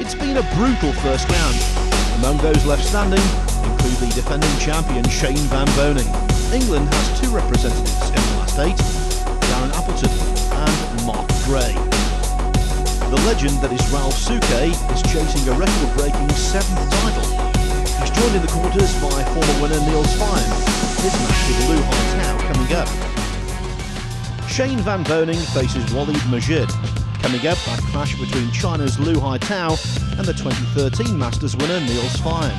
It's been a brutal first round. Among those left standing include the defending champion Shane Van Boening. England has two representatives in the last 8, Darren Appleton and Mark Gray. The legend that is Ralph Souquet is chasing a record-breaking 7th title. He's joined in the quarters by former winner Niels Feijen. His match with Liu Haitao coming up. Shane Van Boening faces Walid Majid. Coming up, a clash between China's Liu Haitao and the 2013 Masters winner Niels Feijen.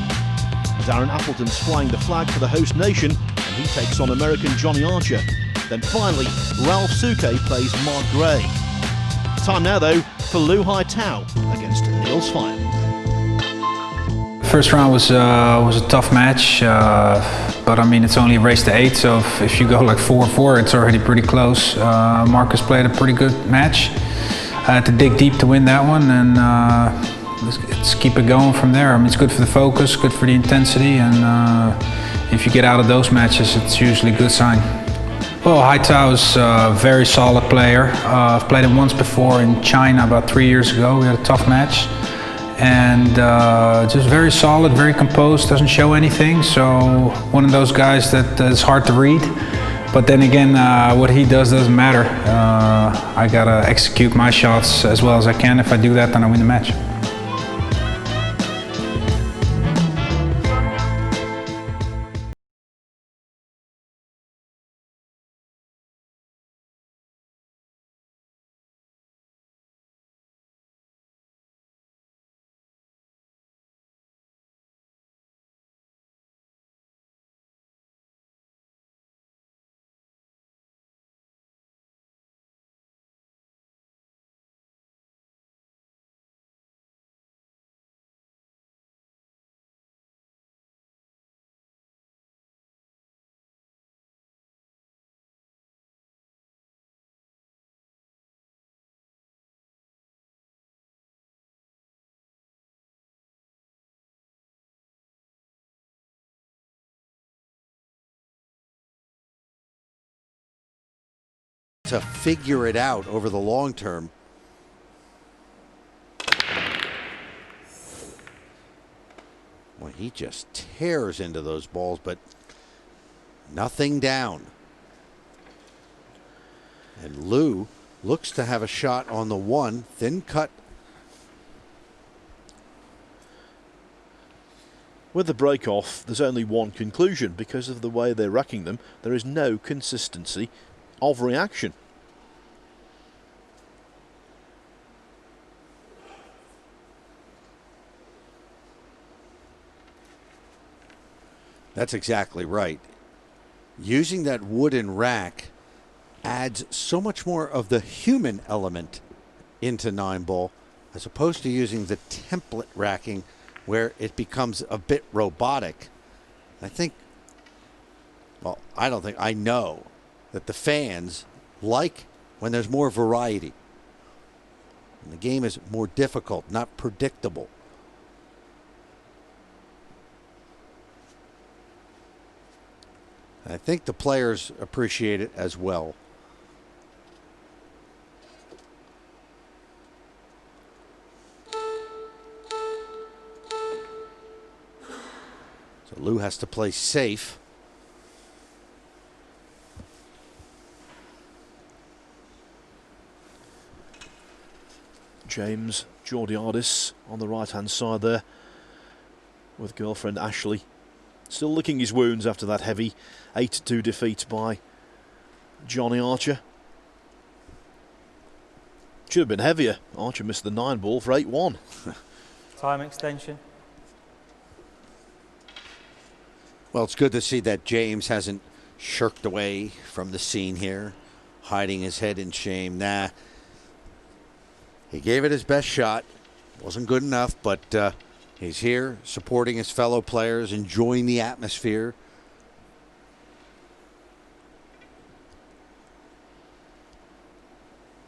Darren Appleton's flying the flag for the host nation, and he takes on American Johnny Archer. Then finally, Ralph Souquet plays Mark Gray. Time now, though, for Liu Haitao against Niels Feijen. First round was a tough match, but I mean it's only a race to 8, so if you go like 4-4, it's already pretty close. Marcus played a pretty good match. I had to dig deep to win that one, and let's keep it going from there. I mean, it's good for the focus, good for the intensity, and if you get out of those matches, it's usually a good sign. Well, Haitao is a very solid player. I've played him once before in China about 3 years ago. We had a tough match, and just very solid, very composed, doesn't show anything. So one of those guys that is hard to read. But then again, what he does doesn't matter. I gotta execute my shots as well as I can. If I do that, then I win the match. To figure it out over the long term. Well, he just tears into those balls, but nothing down. And Liu looks to have a shot on the 1, thin cut. With the break-off, there's only one conclusion. Because of the way they're racking them, there is no consistency of reaction. That's exactly right. Using that wooden rack adds so much more of the human element into 9-ball as opposed to using the template racking where it becomes a bit robotic. I think, well, I know that the fans like when there's more variety. And the game is more difficult, not predictable. I think the players appreciate it as well. So Liu has to play safe. James Georgiadis on the right-hand side there with girlfriend Ashley Still licking his wounds after that heavy 8-2 defeat by Johnny Archer. Should have been heavier. Archer missed the 9 ball for 8-1. Time extension. Well, it's good to see that James hasn't shirked away from the scene here, hiding his head in shame. Nah, he gave it his best shot. Wasn't good enough, but he's here supporting his fellow players, enjoying the atmosphere.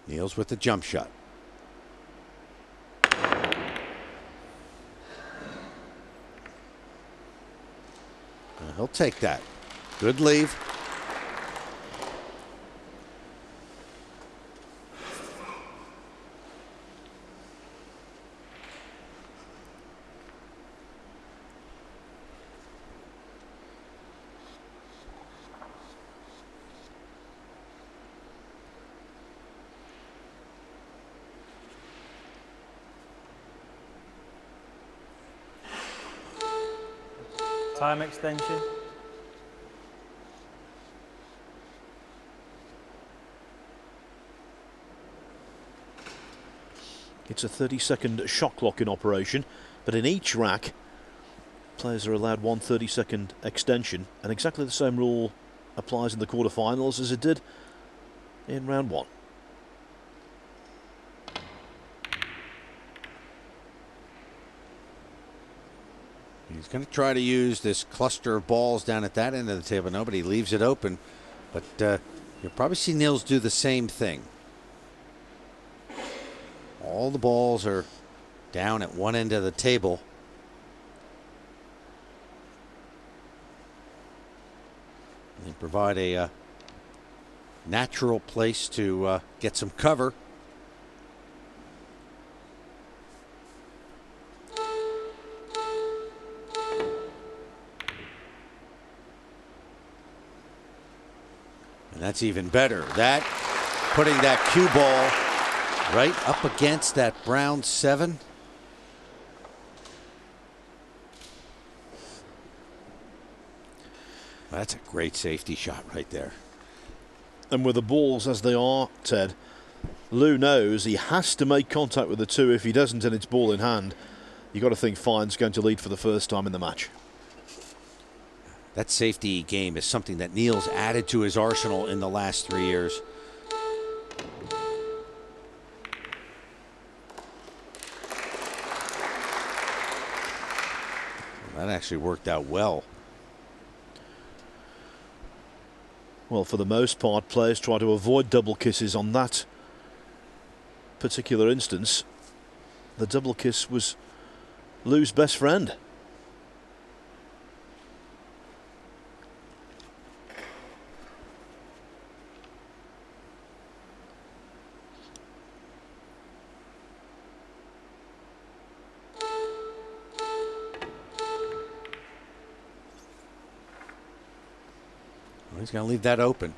Niels with the jump shot. He'll take that. Good leave. Time extension. It's a 30-second shot clock in operation, but in each rack, players are allowed one 30-second extension, and exactly the same rule applies in the quarterfinals as it did in round 1. He's going to try to use this cluster of balls down at that end of the table. Nobody leaves it open, but you'll probably see Niels do the same thing. All the balls are down at one end of the table. They provide a natural place to get some cover. And that's even better. That, putting that cue ball right up against that brown 7. That's a great safety shot right there. And with the balls as they are, Ted, Liu knows he has to make contact with the 2. If he doesn't and it's ball in hand, you've got to think Feijen's going to lead for the first time in the match. That safety game is something that Niels added to his arsenal in the last 3 years. That actually worked out well. Well, for the most part, players try to avoid double kisses on that particular instance. The double kiss was Liu's best friend. He's going to leave that open.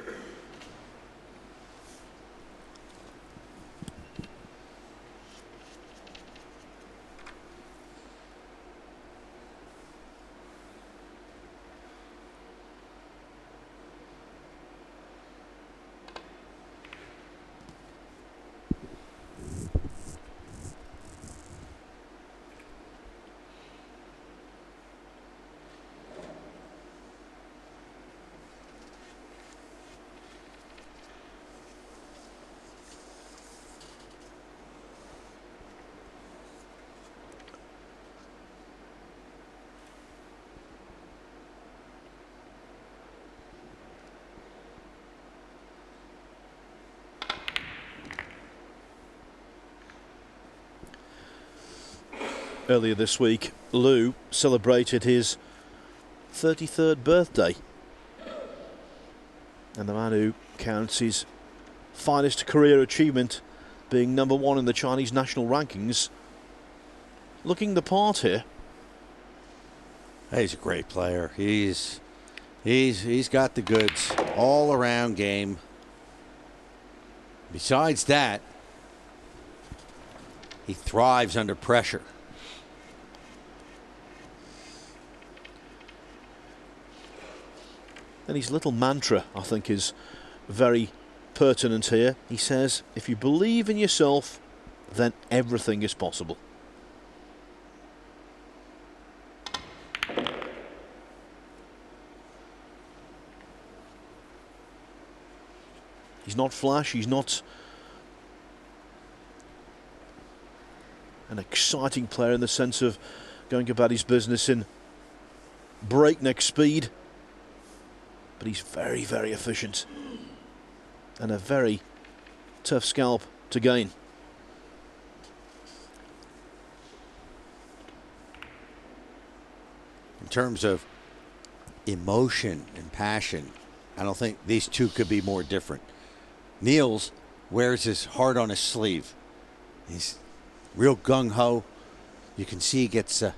Earlier this week, Liu celebrated his 33rd birthday. And the man who counts his finest career achievement being #1 in the Chinese national rankings, looking the part here. He's a great player. He's got the goods, all around game. Besides that, he thrives under pressure. And his little mantra, I think, is very pertinent here. He says, if you believe in yourself, then everything is possible. He's not flash, he's not an exciting player in the sense of going about his business in breakneck speed, but he's very, very efficient and a very tough scalp to gain. In terms of emotion and passion, I don't think these two could be more different. Niels wears his heart on his sleeve. He's real gung-ho. You can see he gets a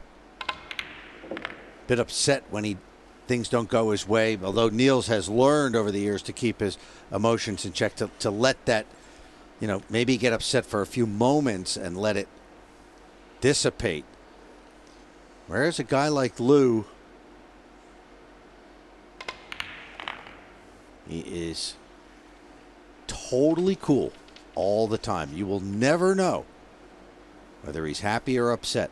bit upset when things don't go his way, although Niels has learned over the years to keep his emotions in check, to let that, maybe get upset for a few moments and let it dissipate. Whereas a guy like Liu, he is totally cool all the time. You will never know whether he's happy or upset.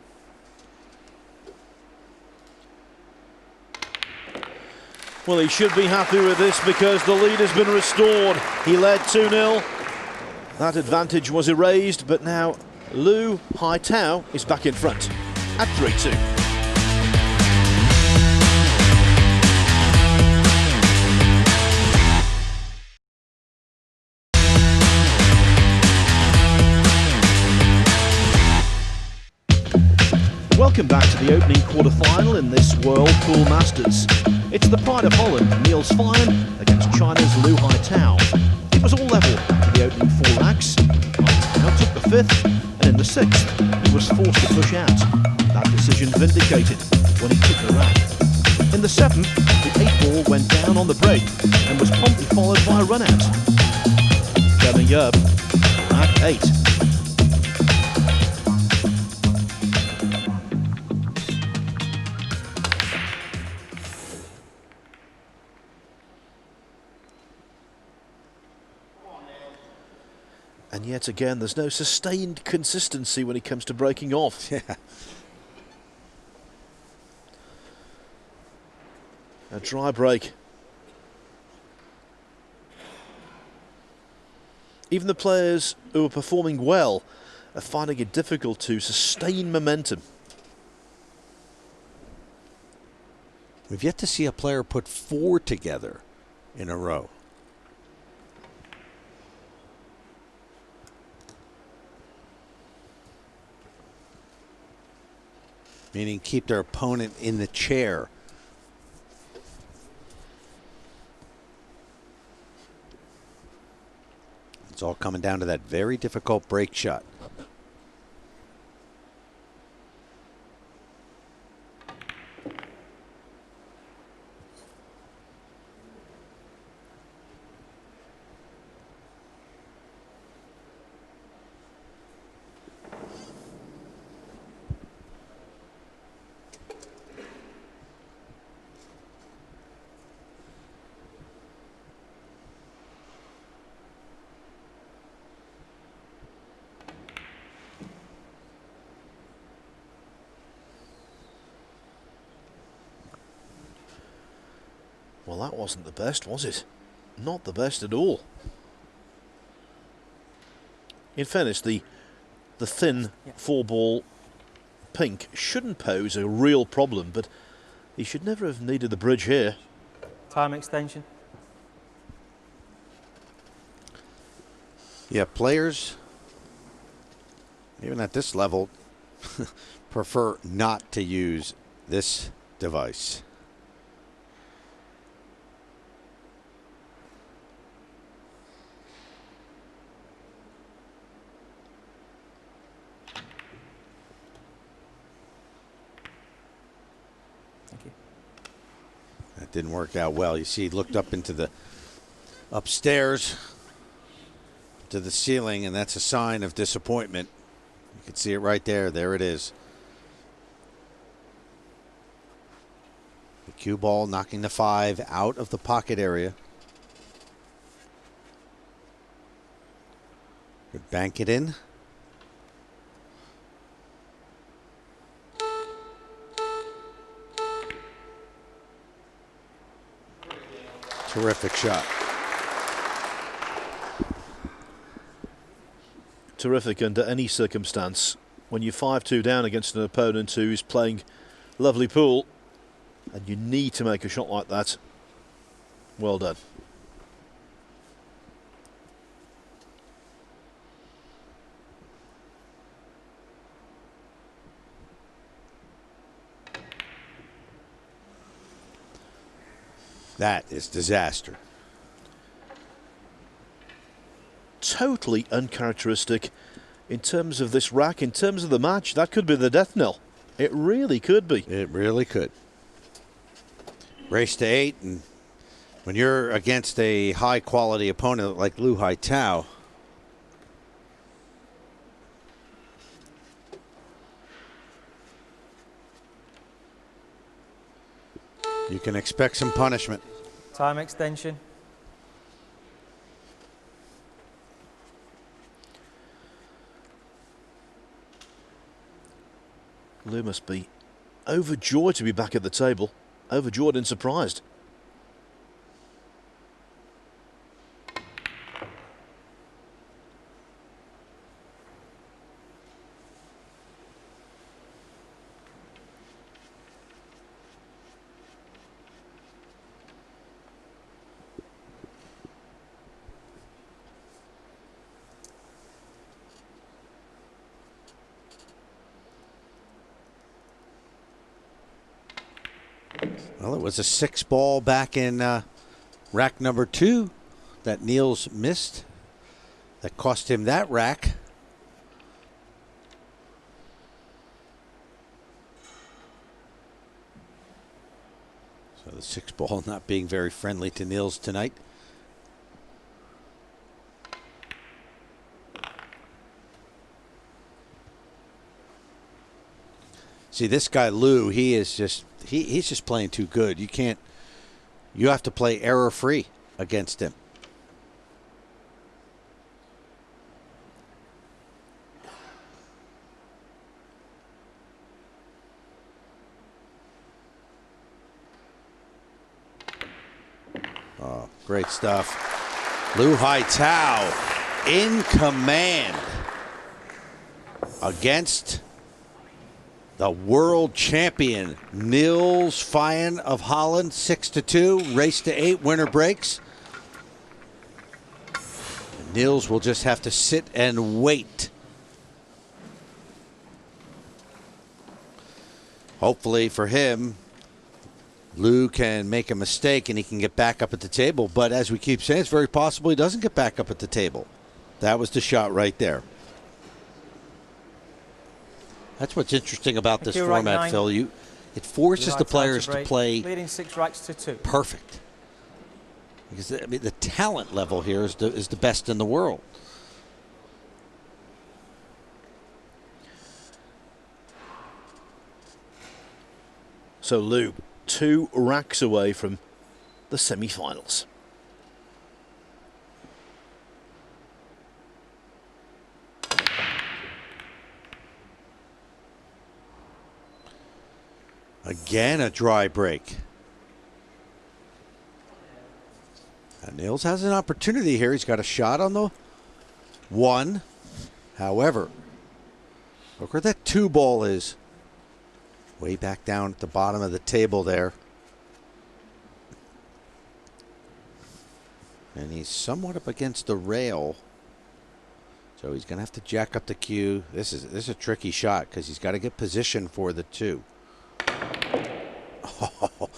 Well, he should be happy with this because the lead has been restored. He led 2-0. That advantage was erased, but now Liu Haitao is back in front at 3-2. Welcome back to the opening quarter-final in this World Pool Masters. It's the pride of Holland, Niels Feijen, against China's Liu Haitao. It was all level for the opening 4 racks. Haitao took the 5th, and in the 6th, he was forced to push out. That decision vindicated when he took the rack. In the 7th, the 8th ball went down on the break and was promptly followed by a run-out. Coming up, rack 8. And yet again, there's no sustained consistency when it comes to breaking off. Yeah. A dry break. Even the players who are performing well are finding it difficult to sustain momentum. We've yet to see a player put 4 together in a row. Meaning keep their opponent in the chair. It's all coming down to that very difficult break shot. Well, that wasn't the best, was it? Not the best at all. In fairness, the thin 4-ball pink shouldn't pose a real problem, but he should never have needed the bridge here. Time extension. Yeah, players, even at this level, prefer not to use this device. Thank you. That didn't work out well. You see, he looked up into the upstairs to the ceiling, and that's a sign of disappointment. You can see it right there. There it is. Cue ball knocking the 5 out of the pocket area. Could bank it in. Terrific shot. Terrific under any circumstance. When you're 5-2 down against an opponent who's playing lovely pool and you need to make a shot like that, well done. That is disaster. Totally uncharacteristic in terms of this rack, in terms of the match. That could be the death knell. It really could be. It really could. Race to 8, and when you're against a high-quality opponent like Liu Haitao, you can expect some punishment. Time extension. Liu must be overjoyed to be back at the table. Overjoyed and surprised. Well, it was a 6-ball back in rack number 2 that Niels missed. That cost him that rack. So the 6-ball not being very friendly to Niels tonight. See, this guy Liu, he's just playing too good. You have to play error free against him. Oh, great stuff. Liu Haitao in command against the world champion Niels Feijen of Holland. 6-2, race to 8, winner breaks. And Niels will just have to sit and wait. Hopefully for him, Liu can make a mistake and he can get back up at the table. But as we keep saying, it's very possible he doesn't get back up at the table. That was the shot right there. That's what's interesting about this format, Phil. It forces the players to play leading 6 racks to 2. perfect. Because I mean, the talent level here is the best in the world. So Liu, 2 racks away from the semi-finals. Again, a dry break. And Niels has an opportunity here. He's got a shot on the 1. However, look where that 2 ball is. Way back down at the bottom of the table there. And he's somewhat up against the rail. So he's going to have to jack up the cue. This is a tricky shot because he's got to get position for the 2. Oh.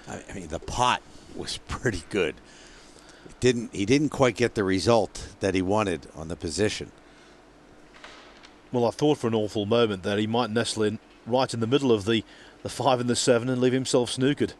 I mean, the pot was pretty good. He didn't quite get the result that he wanted on the position. Well, I thought for an awful moment that he might nestle in right in the middle of the 5 and the 7 and leave himself snookered.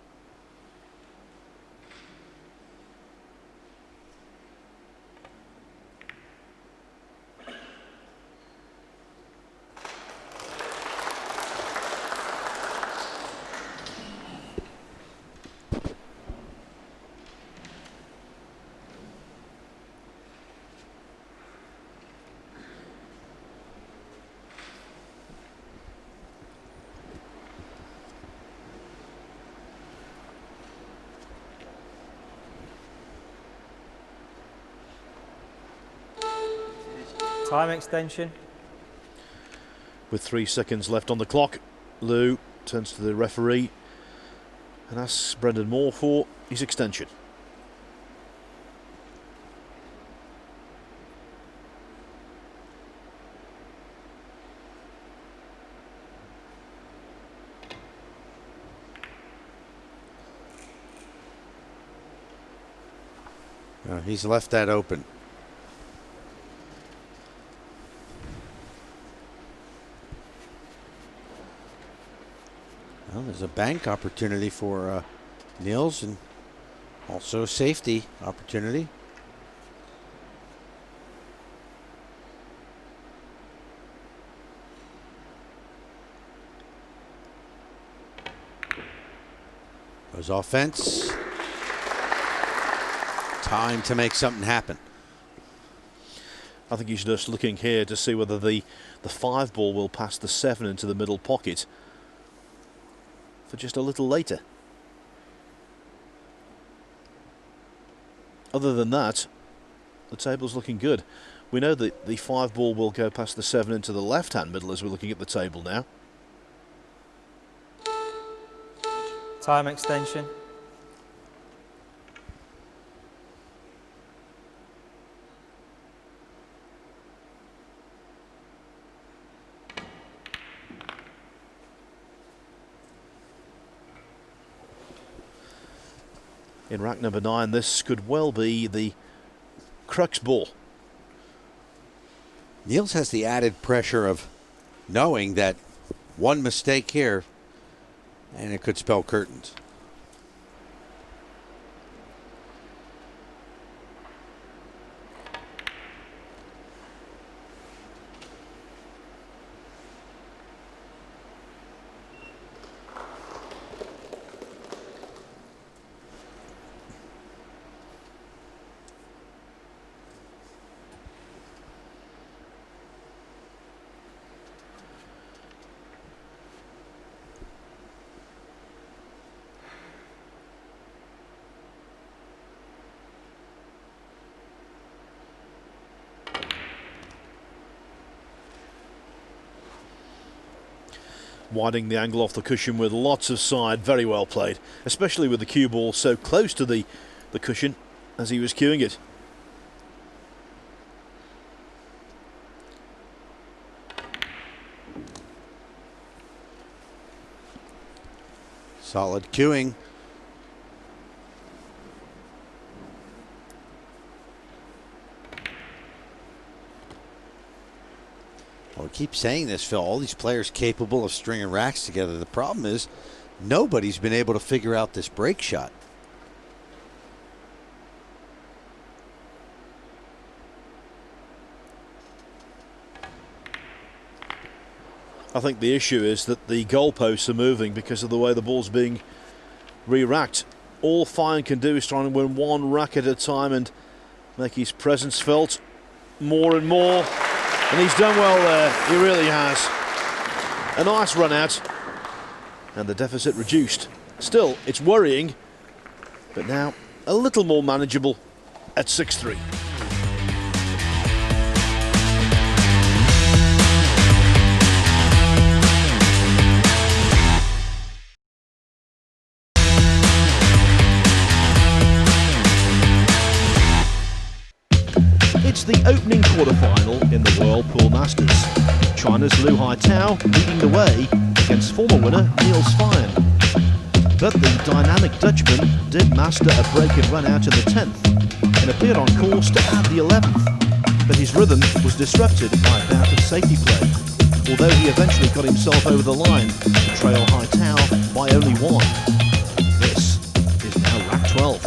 Time extension. With 3 seconds left on the clock, Liu turns to the referee and asks Brendan Moore for his extension. He's left that open. Well, there's a bank opportunity for Niels, and also a safety opportunity. Goes offense. Time to make something happen. I think he's just looking here to see whether the 5 ball will pass the 7 into the middle pocket for just a little later. Other than that, the table's looking good. We know that the 5 ball will go past the 7 into the left-hand middle as we're looking at the table now. Time extension. In rack number 9, this could well be the crux ball. Niels has the added pressure of knowing that one mistake here and it could spell curtains. Widening the angle off the cushion with lots of side, very well played, especially with the cue ball so close to the cushion as he was cueing it. Solid cueing. Well, we keep saying this, Phil. All these players capable of stringing racks together. The problem is nobody's been able to figure out this break shot. I think the issue is that the goalposts are moving because of the way the ball's being re-racked. All Feijen can do is try and win one rack at a time and make his presence felt more and more. And he's done well there, he really has. A nice run out, and the deficit reduced. Still, it's worrying, but now a little more manageable at 6-3. It's the opening quarter-final in the World Pool Masters. China's Liu Haitao leading the way against former winner Niels Feijen. But the dynamic Dutchman did master a break and run out in the 10th and appeared on course to add the 11th. But his rhythm was disrupted by a bout of safety play. Although he eventually got himself over the line to trail Haitao by only 1. This is now rack 12.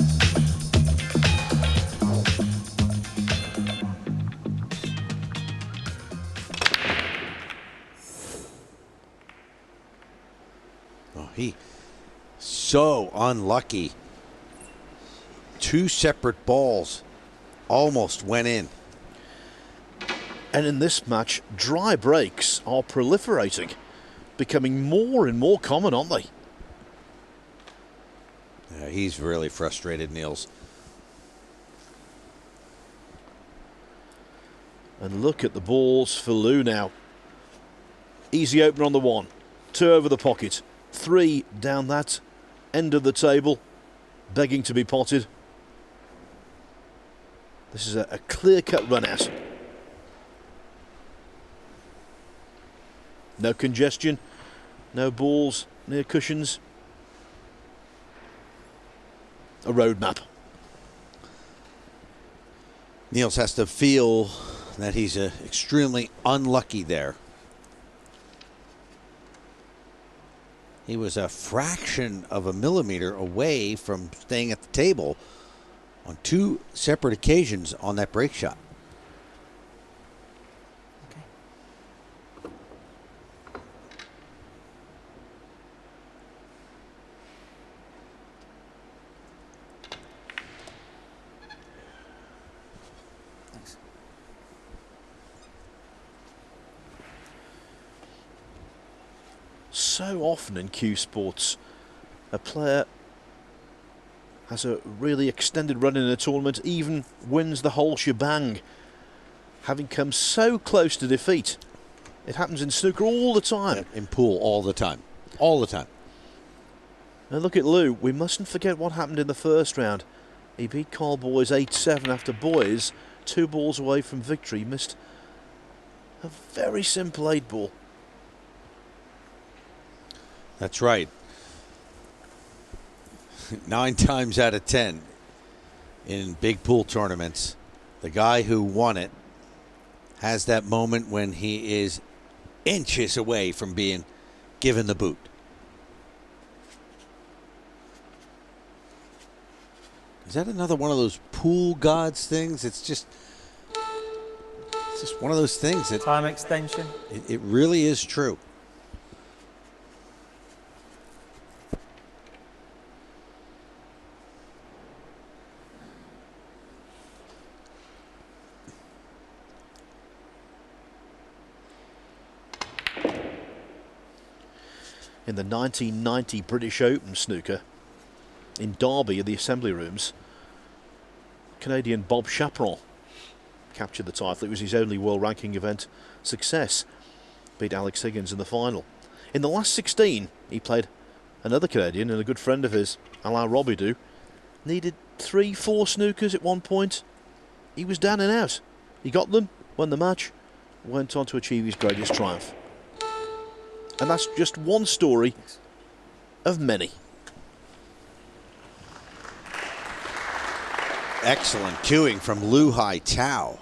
He so unlucky. 2 separate balls almost went in. And in this match, dry breaks are proliferating, becoming more and more common, aren't they? Yeah, he's really frustrated, Niels. And look at the balls for Liu now. Easy opener on the 1, 2 over the pocket, 3 down that end of the table, begging to be potted. This is a clear-cut run out. No congestion, no balls near cushions. A roadmap. Niels has to feel that he's extremely unlucky there. He was a fraction of a millimeter away from staying at the table on 2 separate occasions on that break shot. So often in Q Sports, a player has a really extended run in a tournament, even wins the whole shebang, having come so close to defeat. It happens in snooker all the time. In pool all the time. All the time. And look at Liu. We mustn't forget what happened in the first round. He beat Carl Boys 8-7 after Boys, 2 balls away from victory, missed a very simple 8 ball. That's right. 9 times out of 10 in big pool tournaments, the guy who won it has that moment when he is inches away from being given the boot. Is that another one of those pool gods things? It's just one of those things that Time extension. it really is true. In the 1990 British Open snooker in Derby at the Assembly Rooms, Canadian Bob Chaperon captured the title. It was his only world ranking event success. Beat Alex Higgins in the final. In the last 16, he played another Canadian and a good friend of his, Alain Robidoux. Needed 3-4 snookers at one point. He was down and out. He got them, won the match, went on to achieve his greatest triumph. And that's just one story of many. Excellent cueing from Liu Haitao.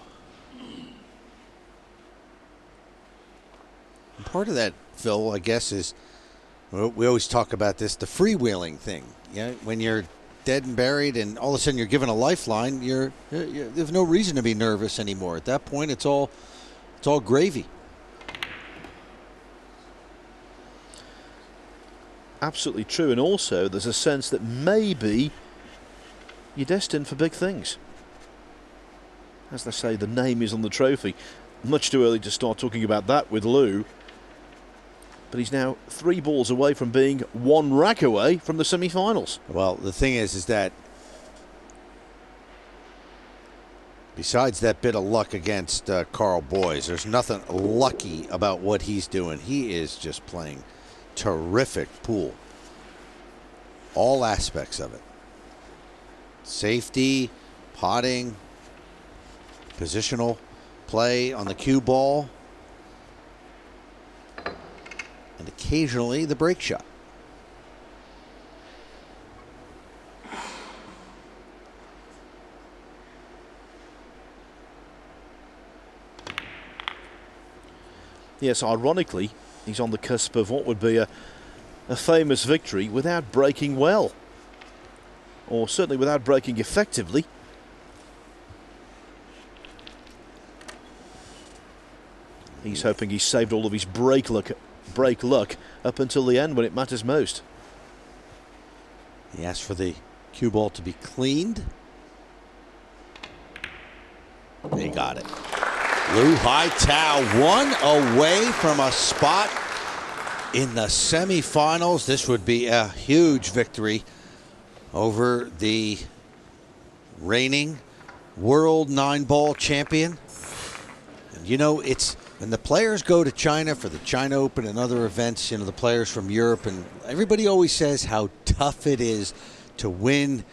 And part of that, Phil, I guess, is, well, we always talk about this, the freewheeling thing. Yeah, when you're dead and buried and all of a sudden you're given a lifeline, there's no reason to be nervous anymore. At that point, it's all gravy. Absolutely true, and also there's a sense that maybe you're destined for big things. As they say, the name is on the trophy. Much too early to start talking about that with Liu. But he's now 3 balls away from being 1 rack away from the semi-finals. Well, the thing is that besides that bit of luck against Carl Boys, there's nothing lucky about what he's doing. He is just playing terrific pool. All aspects of it. Safety, potting, positional play on the cue ball, and occasionally the break shot. Yes, ironically, he's on the cusp of what would be a famous victory without breaking well. Or certainly without breaking effectively. He's hoping he's saved all of his break luck up until the end when it matters most. He asked for the cue ball to be cleaned. They got it. Liu Haitao 1 away from a spot in the semifinals. This would be a huge victory over the reigning world 9-ball champion. And you know, it's when the players go to China for the China Open and other events, you know, the players from Europe, and everybody always says how tough it is to win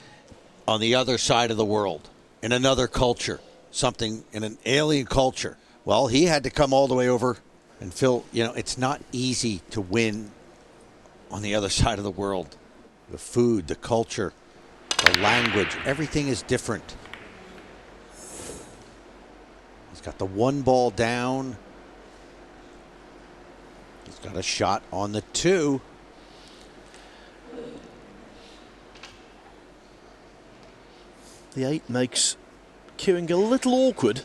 on the other side of the world, in another culture, something in an alien culture. Well, he had to come all the way over, and Phil, you know, it's not easy to win on the other side of the world. The food, the culture, the language, everything is different. He's got the one ball down. He's got a shot on the 2. The 8 makes queuing a little awkward.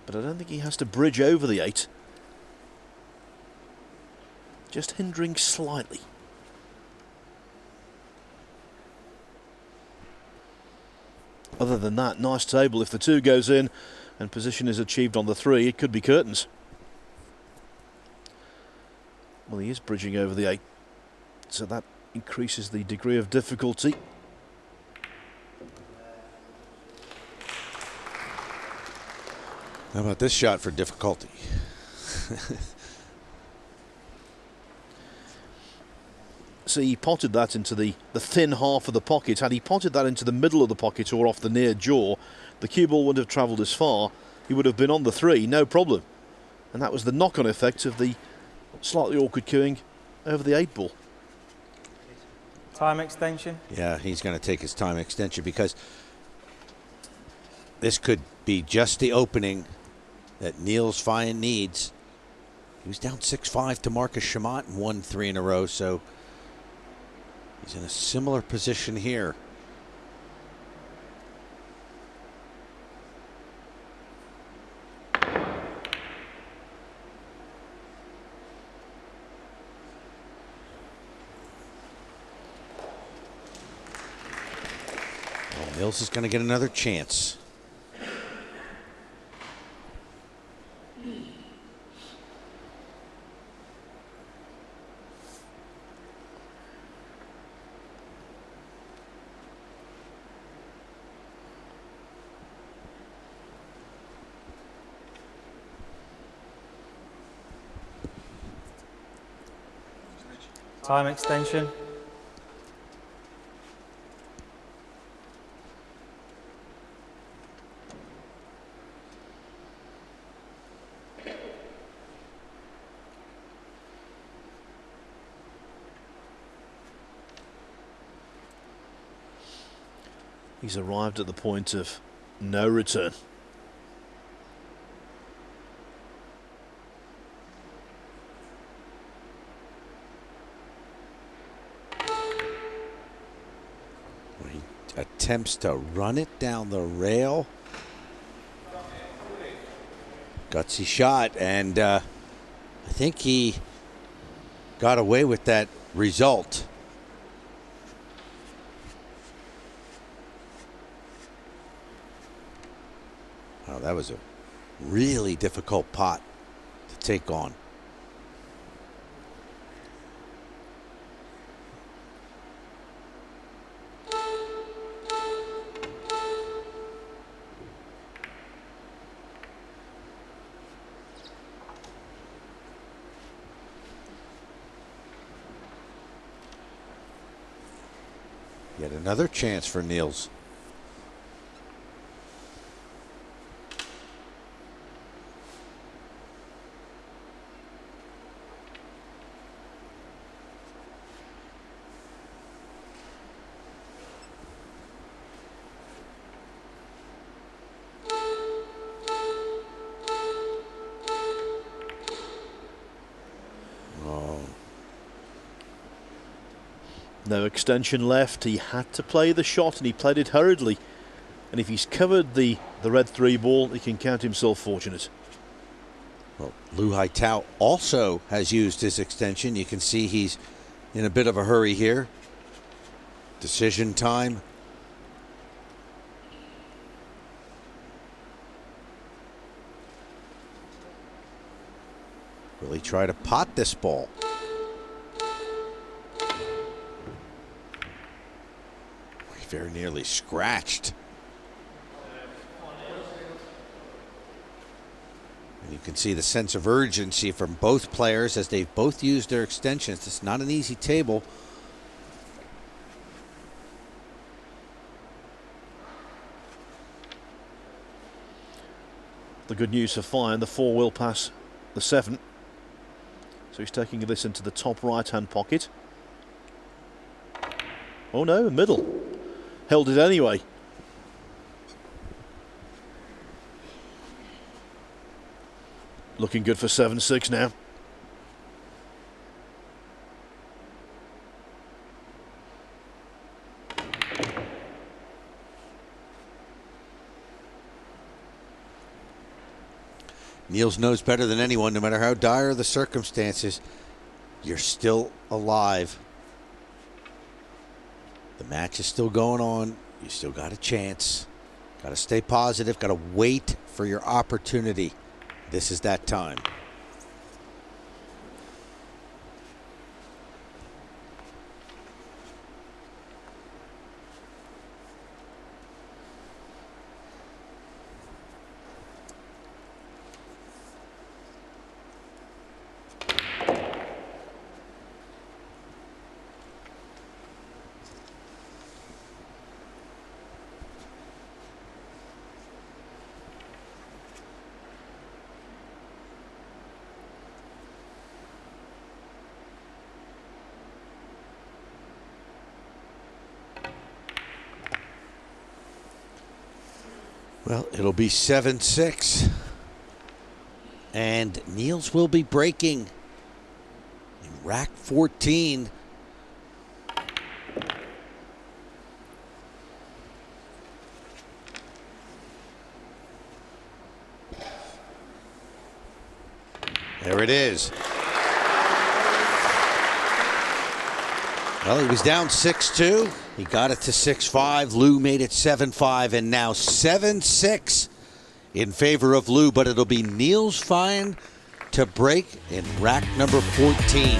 But I don't think he has to bridge over the 8. Just hindering slightly. Other than that, nice table. If the 2 goes in and position is achieved on the 3, it could be curtains. Well, he is bridging over the 8, so that increases the degree of difficulty. How about this shot for difficulty? See, he potted that into the thin half of the pocket. Had he potted that into the middle of the pocket or off the near jaw, the cue ball wouldn't have travelled as far. He would have been on the 3, no problem. And that was the knock-on effect of the slightly awkward queuing over the 8 ball. Time extension. Yeah, he's going to take his time extension because this could be just the opening that Niels Feijen needs. He was down 6-5 to Marcus Schmatt and won 3 in a row, so he's in a similar position here. Well, Niels is going to get another chance. Time extension. He's arrived at the point of no return. He attempts to run it down the rail. Gutsy shot, and I think he got away with that result. Oh, that was a really difficult pot to take on. Yet another chance for Niels. No extension left. He had to play the shot, and he played it hurriedly. And if he's covered the red 3 ball, he can count himself fortunate. Well, Liu Haitao also has used his extension. You can see he's in a bit of a hurry here. Decision time. Will he try to pot this ball? very nearly scratched. And you can see the sense of urgency from both players as they've both used their extensions. It's not an easy table. The good news for Feijen, the 4 will pass the 7. So he's taking this into the top right-hand pocket. Oh no, middle. Held it anyway. Looking good for 7-6 now. Niels knows better than anyone, no matter how dire the circumstances, you're still alive. The match is still going on. You still got a chance. Got to stay positive. Got to wait for your opportunity. This is that time. Well, it'll be 7-6. And Niels will be breaking in rack 14. There it is. Well, he was down 6-2. He got it to 6-5. Liu made it 7-5, and now 7-6 in favor of Liu, but it'll be Niels Feijen to break in rack number 14.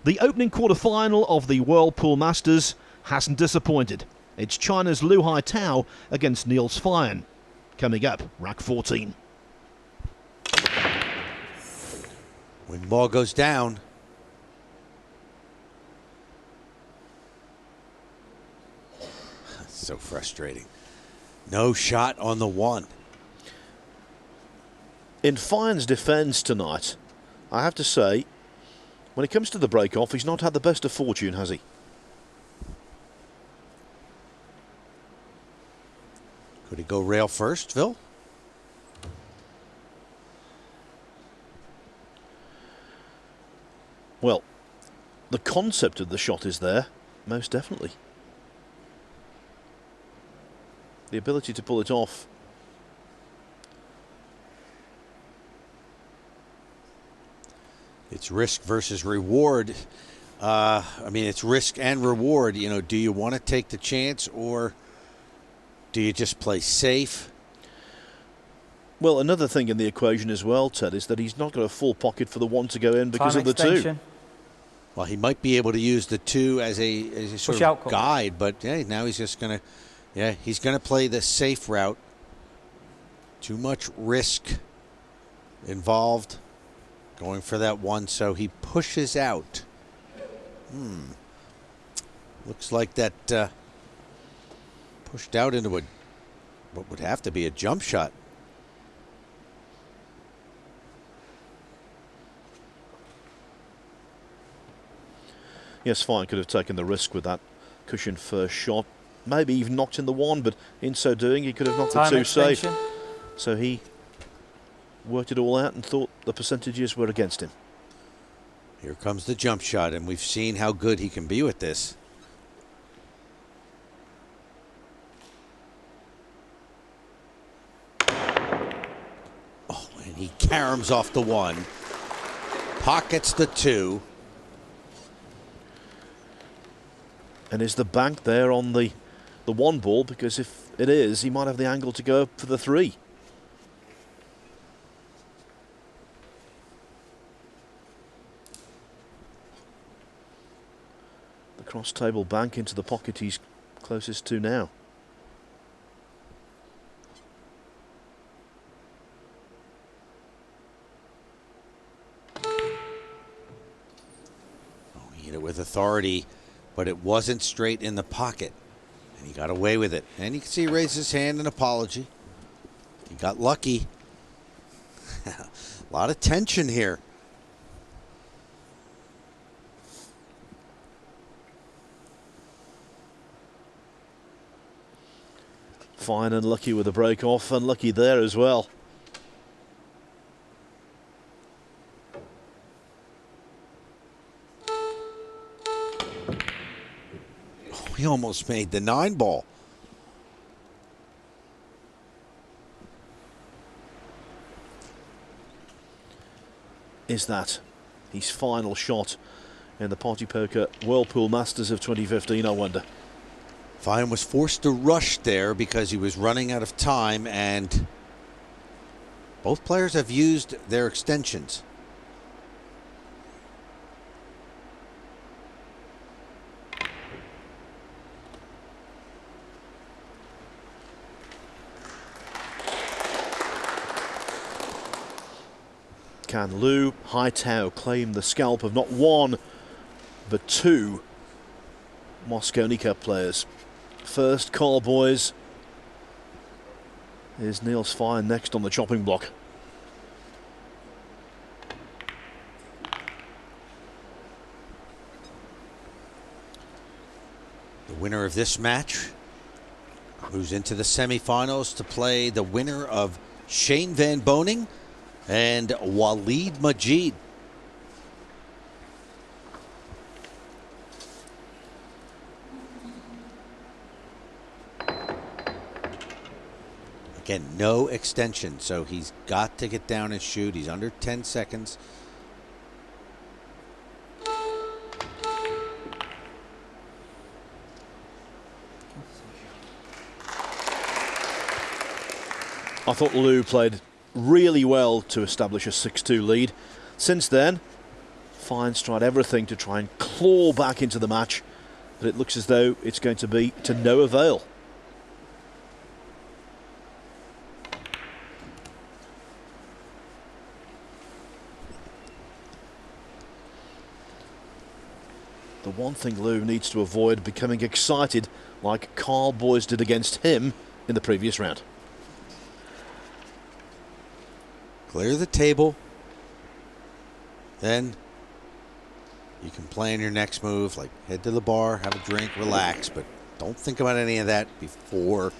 The opening quarter-final of the Whirlpool Masters hasn't disappointed. It's China's Liu Haitao against Niels Feijen. Coming up, rack 14. When the ball goes down, so frustrating. No shot on the 1. In Feijen's defence tonight, I have to say, when it comes to the break-off, he's not had the best of fortune, has he? Could he go rail first, Phil? Well, the concept of the shot is there, most definitely. The ability to pull it off. It's risk versus reward. I mean, it's risk and reward. You know, do you want to take the chance, or do you just play safe? Well, another thing in the equation as well, Ted, is that he's not got a full pocket for the 1 to go in because of the 2. Well, he might be able to use the 2 as a sort of guide, but yeah, now he's just going to, he's going to play the safe route. Too much risk involved going for that 1, so he pushes out. Looks like that pushed out into what would have to be a jump shot. Yes, Feijen could have taken the risk with that cushioned first shot. Maybe even knocked in the 1, but in so doing, he could have knocked the 2 safe. So he worked it all out and thought the percentages were against him. Here comes the jump shot, and we've seen how good he can be with this. Oh, and he caroms off the 1. Pockets the 2. And is the bank there on the 1 ball? Because if it is, he might have the angle to go for the 3. The cross table bank into the pocket he's closest to now. Hit it with authority, but it wasn't straight in the pocket, and he got away with it. And you can see he raised his hand in apology. He got lucky. A lot of tension here. Fine, unlucky with the break off, unlucky there as well. He almost made the 9 ball. Is that his final shot in the Party Poker Whirlpool Masters of 2015, I wonder? Feijen was forced to rush there because he was running out of time, and both players have used their extensions. Can Liu Haitao claim the scalp of not one, but 2 Mosconi Cup players? First, Carl Boys. Is Niels Feijen next on the chopping block? The winner of this match moves into the semifinals to play the winner of Shane Van Boening and Walid Majid. Again, no extension, so he's got to get down and shoot. He's under 10 seconds. I thought Liu played really well to establish a 6-2 lead. Since then, Feijen's tried everything to try and claw back into the match, but it looks as though it's going to be to no avail. The one thing Liu needs to avoid becoming excited like Carl Boys did against him in the previous round. Clear the table. Then you can plan your next move, like head to the bar, have a drink, relax, but don't think about any of that before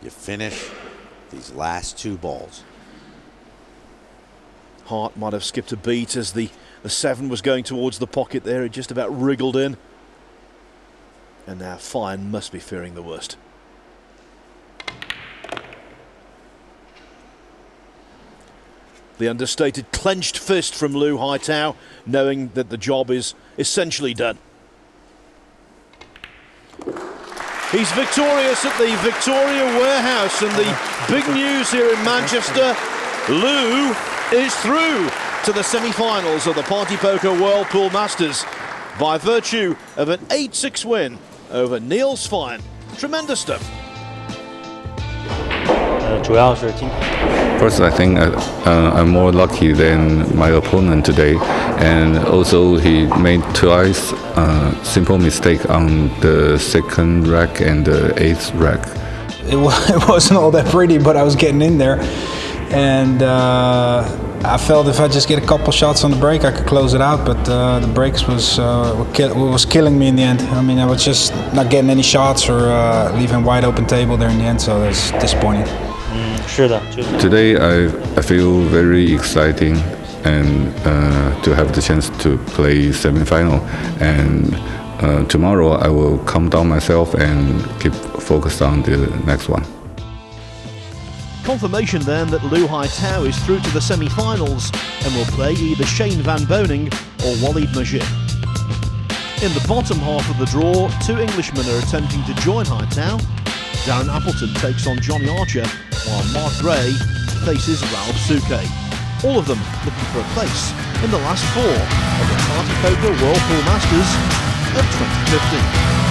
you finish these last 2 balls. Hart might have skipped a beat as the 7 was going towards the pocket there. It just about wriggled in. And now Feijen must be fearing the worst. The understated clenched fist from Liu Haitao, knowing that the job is essentially done. He's victorious at the Victoria Warehouse, and the big news here in Manchester, Liu is through to the semi-finals of the Party Poker Whirlpool Masters by virtue of an 8-6 win over Niels Feijen. Tremendous stuff. First, I think I'm more lucky than my opponent today, and also he made twice simple mistake on the 2nd rack and the 8th rack. It wasn't all that pretty, but I was getting in there, and I felt if I just get a couple shots on the break, I could close it out. But the breaks was killing me in the end. I mean, I was just not getting any shots or leaving wide open table there in the end, so that's disappointing. Today I feel very exciting and to have the chance to play semi-final, and tomorrow I will calm down myself and keep focused on the next one. Confirmation then that Liu Haitao is through to the semi-finals and will play either Shane Van Boening or Walid Majid. In the bottom half of the draw, 2 Englishmen are attempting to join Haitao. Darren Appleton takes on Johnny Archer, while Mark Gray faces Ralph Souquet. All of them looking for a place in the last four of the Party Poker Whirlpool Masters of 2015.